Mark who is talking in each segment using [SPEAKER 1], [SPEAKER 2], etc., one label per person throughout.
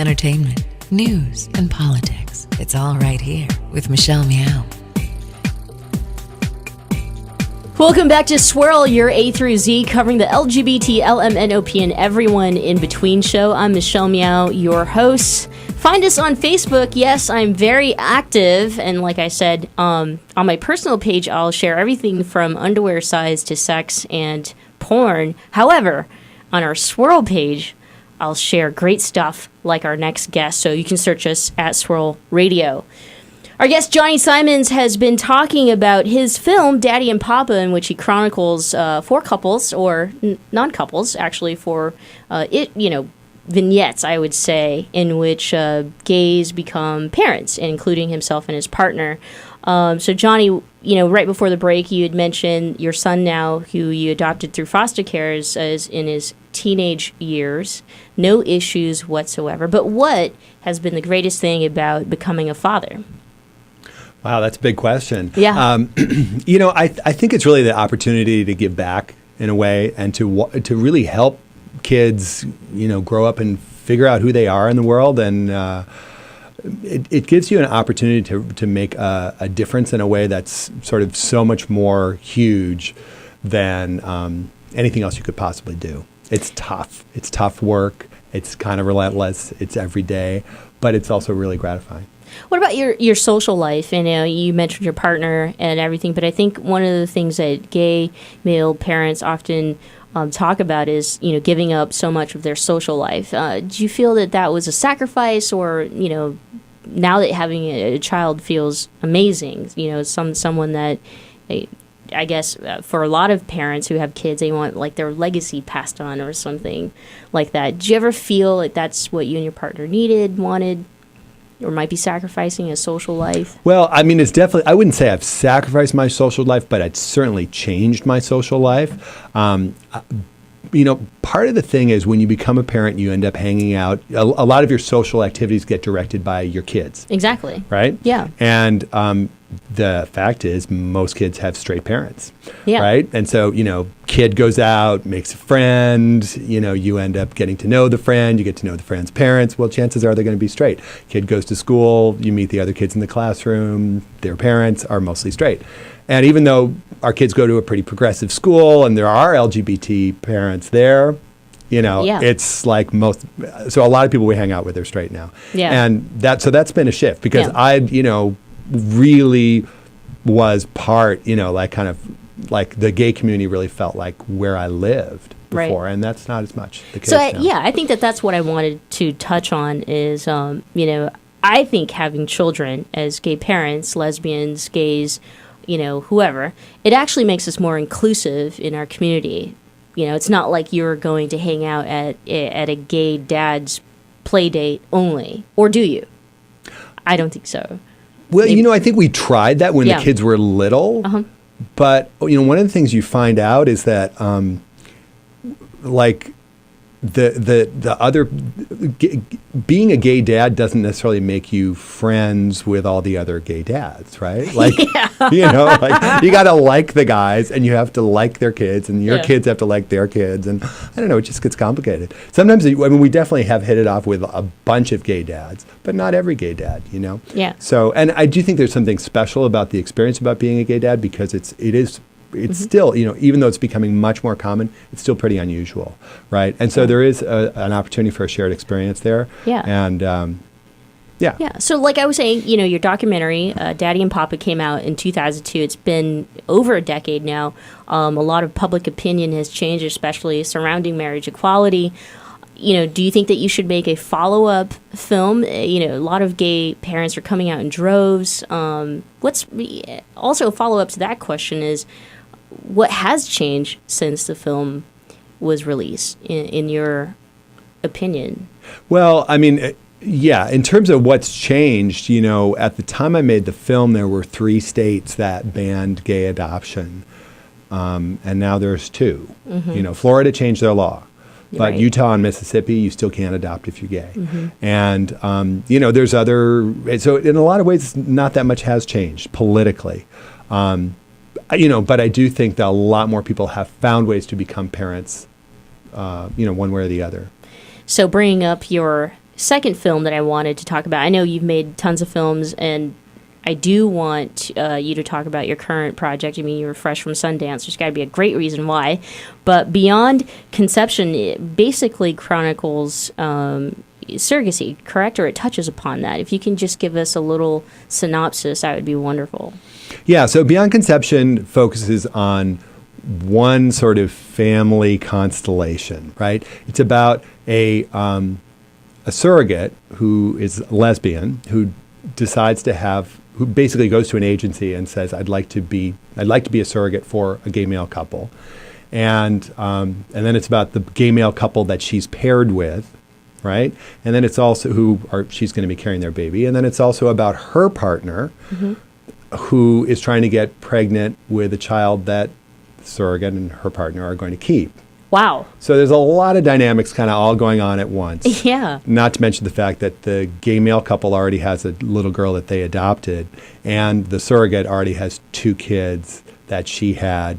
[SPEAKER 1] entertainment, news, and politics. It's all right here with Michelle Meow.
[SPEAKER 2] Welcome back to Swirl, your A through Z, covering the LGBT, LMNOP, and everyone in between show. I'm Michelle Meow, your host. Find us on Facebook. Yes, I'm very active, and like I said, on my personal page, I'll share everything from underwear size to sex and porn. However, on our Swirl page, I'll share great stuff like our next guest, so you can search us at Swirl Radio. Our guest, Johnny Symons, has been talking about his film, Daddy and Papa, in which he chronicles four couples, or non-couples, actually, for vignettes, I would say, in which gays become parents, including himself and his partner. So, Johnny, right before the break, you had mentioned your son now, who you adopted through foster care, is in his teenage years. No issues whatsoever. But what has been the greatest thing about becoming a father?
[SPEAKER 3] Wow, that's a big question.
[SPEAKER 2] Yeah.
[SPEAKER 3] I think it's really the opportunity to give back in a way and to really help kids, grow up and figure out who they are in the world. And it gives you an opportunity to make a difference in a way that's sort of so much more huge than anything else you could possibly do. It's tough. It's tough work. It's kind of relentless. It's every day, but it's also really gratifying.
[SPEAKER 2] What about your social life? And you mentioned your partner and everything, but I think one of the things that gay male parents often talk about is giving up so much of their social life. Do you feel that was a sacrifice, or now that having a child feels amazing? Someone that I guess for a lot of parents who have kids, they want like their legacy passed on or something like that. Do you ever feel like that's what you and your partner needed, wanted? Or might be sacrificing a social life? Well,
[SPEAKER 3] I mean, it's definitely, I wouldn't say I've sacrificed my social life, but it's certainly changed my social life. Part of the thing is when you become a parent, you end up hanging out. A lot of your social activities get directed by your kids.
[SPEAKER 2] Exactly.
[SPEAKER 3] Right?
[SPEAKER 2] Yeah.
[SPEAKER 3] And the fact is most kids have straight parents.
[SPEAKER 2] Yeah.
[SPEAKER 3] Right? And so, kid goes out, makes a friend, you end up getting to know the friend, you get to know the friend's parents. Well, chances are they're going to be straight. Kid goes to school, you meet the other kids in the classroom, their parents are mostly straight. And even though our kids go to a pretty progressive school and there are LGBT parents there, it's like so a lot of people we hang out with are straight now.
[SPEAKER 2] Yeah.
[SPEAKER 3] And that's been a shift because I, really was part, like the gay community really felt like where I lived before, and that's not as much the case now.
[SPEAKER 2] I think that's what I wanted to touch on is, I think having children as gay parents, lesbians, gays, whoever, it actually makes us more inclusive in our community. It's not like you're going to hang out at a gay dad's play date only, or do you? I don't think so.
[SPEAKER 3] Well, I think we tried that when the kids were little, but one of the things you find out is that, the other being a gay dad doesn't necessarily make you friends with all the other gay dads, right? Like, you got to like the guys and you have to like their kids and your kids have to like their kids. And I don't know, it just gets complicated. Sometimes, we definitely have hit it off with a bunch of gay dads, but not every gay dad,
[SPEAKER 2] Yeah.
[SPEAKER 3] So, and I do think there's something special about the experience about being a gay dad because it's still, even though it's becoming much more common, it's still pretty unusual, right? And so there is an opportunity for a shared experience there.
[SPEAKER 2] Yeah.
[SPEAKER 3] And,
[SPEAKER 2] Yeah. So like I was saying, your documentary, Daddy and Papa, came out in 2002. It's been over a decade now. A lot of public opinion has changed, especially surrounding marriage equality. Do you think that you should make a follow-up film? A lot of gay parents are coming out in droves. What's also a follow-up to that question is, what has changed since the film was released, in your opinion?
[SPEAKER 3] Well, I mean, in terms of what's changed, at the time I made the film, there were 3 states that banned gay adoption. And now there's 2.
[SPEAKER 2] Mm-hmm.
[SPEAKER 3] Florida changed their law. But
[SPEAKER 2] Right.
[SPEAKER 3] Utah and Mississippi, you still can't adopt if you're gay.
[SPEAKER 2] Mm-hmm.
[SPEAKER 3] And, there's so in a lot of ways, not that much has changed politically. But I do think that a lot more people have found ways to become parents, one way or the other.
[SPEAKER 2] So bringing up your second film that I wanted to talk about. I know you've made tons of films, and I do want you to talk about your current project. I mean, you were fresh from Sundance. There's got to be a great reason why. But Beyond Conception, it basically chronicles surrogacy, correct? Or it touches upon that. If you can just give us a little synopsis, that would be wonderful.
[SPEAKER 3] Yeah, so Beyond Conception focuses on one sort of family constellation, right? It's about a surrogate who is lesbian, who decides to who basically goes to an agency and says, I'd like to be a surrogate for a gay male couple. And then it's about the gay male couple that she's paired with, right? And then it's also she's going to be carrying their baby. And then it's also about her partner, who is trying to get pregnant with a child that the surrogate and her partner are going to keep.
[SPEAKER 2] Wow.
[SPEAKER 3] So there's a lot of dynamics kind of all going on at once.
[SPEAKER 2] Yeah.
[SPEAKER 3] Not to mention the fact that the gay male couple already has a little girl that they adopted, and the surrogate already has 2 kids that she had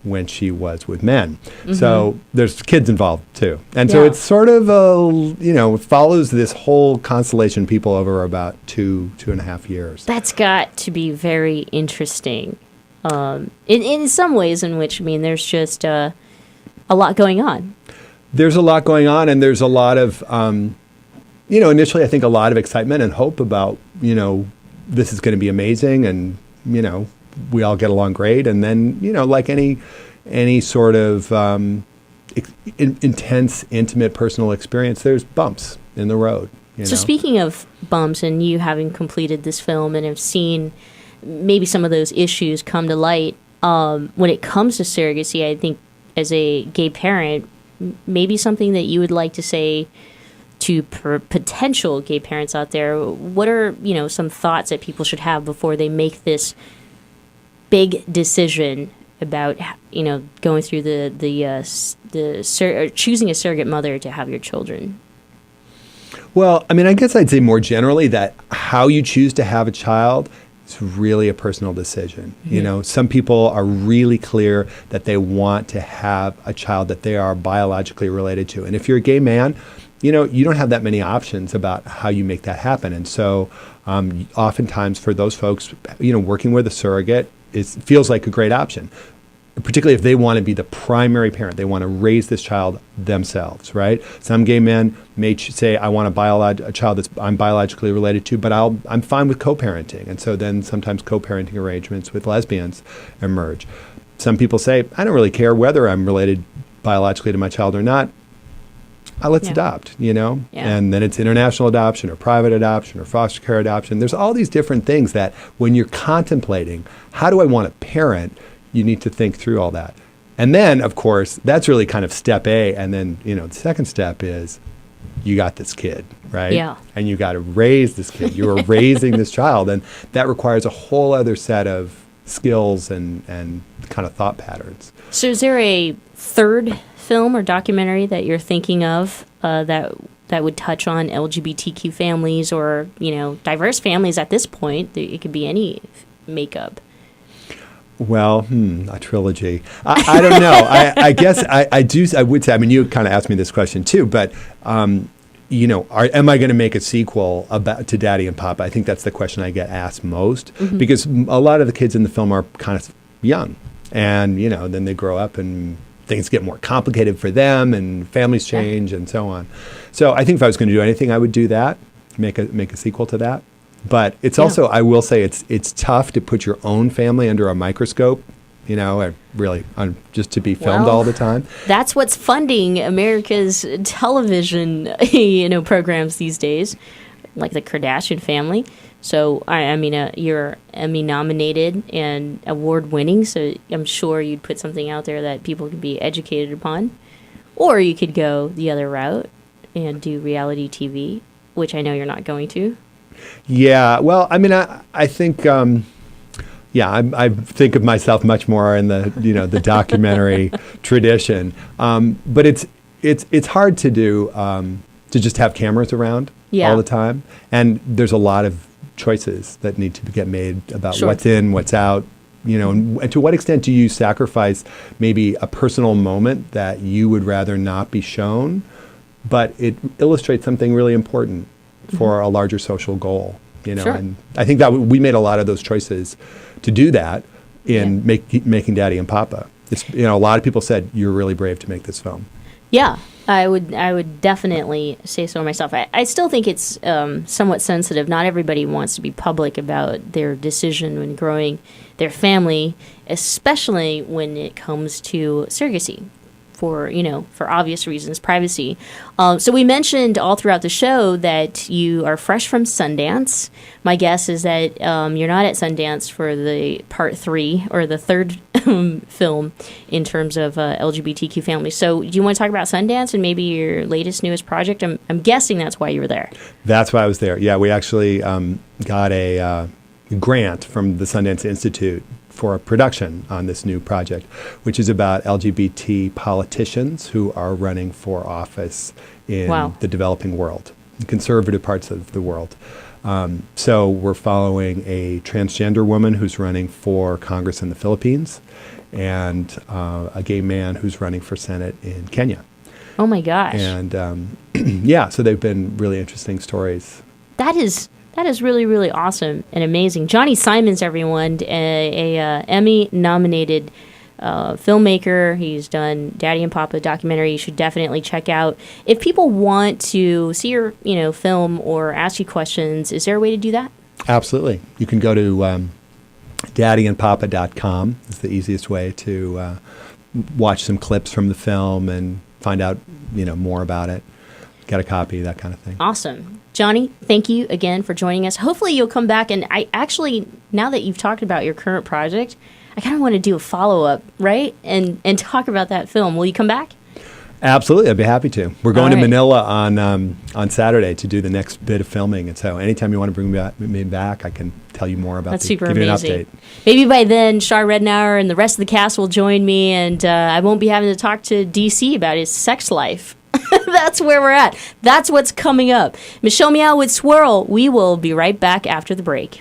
[SPEAKER 3] when she was with men. So there's kids involved too. And so it's sort of it follows this whole constellation of people over about 2.5 years.
[SPEAKER 2] That's got to be very interesting. In some ways in which, I mean, there's just a lot going on.
[SPEAKER 3] There's a lot going on, and there's a lot of, initially I think a lot of excitement and hope about, this is going to be amazing, and, we all get along great. And then, like any sort of intense, intimate, personal experience, there's bumps in the road.
[SPEAKER 2] So speaking of bumps, and you having completed this film and have seen maybe some of those issues come to light, when it comes to surrogacy, I think as a gay parent, maybe something that you would like to say to potential gay parents out there, what are, some thoughts that people should have before they make this big decision about, going through choosing a surrogate mother to have your children?
[SPEAKER 3] Well, I mean, I guess I'd say more generally that how you choose to have a child is really a personal decision. Some people are really clear that they want to have a child that they are biologically related to. And if you're a gay man, you don't have that many options about how you make that happen. And so oftentimes for those folks, working with a surrogate feels like a great option, particularly if they want to be the primary parent. They want to raise this child themselves, right? Some gay men may say, I want a child that I'm biologically related to, but I'm fine with co-parenting. And so then sometimes co-parenting arrangements with lesbians emerge. Some people say, I don't really care whether I'm related biologically to my child or not. Let's adopt, and then it's international adoption or private adoption or foster care adoption. There's all these different things that when you're contemplating, how do I want to parent, you need to think through all that. And then, of course, that's really kind of step A. And then, the second step is you got this kid, right?
[SPEAKER 2] Yeah.
[SPEAKER 3] And you got to raise this kid. You are raising this child. And that requires a whole other set of skills and kind of thought patterns.
[SPEAKER 2] So is there a third film or documentary that you're thinking of that would touch on LGBTQ families or, diverse families at this point? It could be any makeup.
[SPEAKER 3] Well, a trilogy. I don't know. I guess I would say, I mean, you kind of asked me this question too, but, am I going to make a sequel to Daddy and Papa? I think that's the question I get asked most because a lot of the kids in the film are kind of young and, then they grow up and things get more complicated for them and families change and so on. So I think if I was going to do anything, I would do that, make a sequel to that. But it's also, I will say, it's tough to put your own family under a microscope, just to be filmed all the time. That's
[SPEAKER 2] what's funding America's television, programs these days, like the Kardashian family. So, I mean, you're Emmy nominated and award winning, so I'm sure you'd put something out there that people can be educated upon. Or you could go the other route and do reality TV, which I know you're not going to. Yeah, well, I mean, I think, I think of myself much more in the, the documentary tradition. But it's hard to do, to just have cameras around all the time. And there's a lot of choices that need to get made about what's in, what's out, and to what extent do you sacrifice maybe a personal moment that you would rather not be shown
[SPEAKER 3] but it illustrates something really important for a larger social goal.
[SPEAKER 2] Sure.
[SPEAKER 3] And I think that we made a lot of those choices to do that in making Daddy and Papa. It's, a lot of people said, you're really brave to make this film.
[SPEAKER 2] Yeah, I would definitely say so myself. I still think it's somewhat sensitive. Not everybody wants to be public about their decision when growing their family, especially when it comes to surrogacy. For obvious reasons, privacy. So we mentioned all throughout the show that you are fresh from Sundance. My guess is that you're not at Sundance for the part 3 or the third film in terms of LGBTQ families. So do you want to talk about Sundance and maybe your latest, newest project? I'm guessing that's why you were there.
[SPEAKER 3] That's why I was there. Yeah, we actually got a grant from the Sundance Institute for a production on this new project, which is about LGBT politicians who are running for office in the developing world, conservative parts of the world. So we're following a transgender woman who's running for Congress in the Philippines and a gay man who's running for Senate in Kenya.
[SPEAKER 2] Oh my gosh.
[SPEAKER 3] And so they've been really interesting stories.
[SPEAKER 2] That is really, really awesome and amazing. Johnny Symons, everyone, a Emmy-nominated filmmaker. He's done Daddy and Papa documentary. You should definitely check out. If people want to see your, film or ask you questions, is there a way to do that?
[SPEAKER 3] Absolutely. You can go to daddyandpapa.com. It's the easiest way to watch some clips from the film and find out, more about it. Get a copy, that kind of thing.
[SPEAKER 2] Awesome. Johnny, thank you again for joining us. Hopefully you'll come back. And I actually, now that you've talked about your current project, I kind of want to do a follow-up, right? And talk about that film. Will you come back?
[SPEAKER 3] Absolutely. I'd be happy to. We're going to Manila on Saturday to do the next bit of filming. And so anytime you want to bring me back, I can tell you more about
[SPEAKER 2] That's super
[SPEAKER 3] give
[SPEAKER 2] amazing.
[SPEAKER 3] You an update.
[SPEAKER 2] Maybe by then, Shar Rednauer and the rest of the cast will join me, and I won't be having to talk to DC about his sex life. That's where we're at. That's what's coming up. Michelle Meow with Swirl. We will be right back after the break.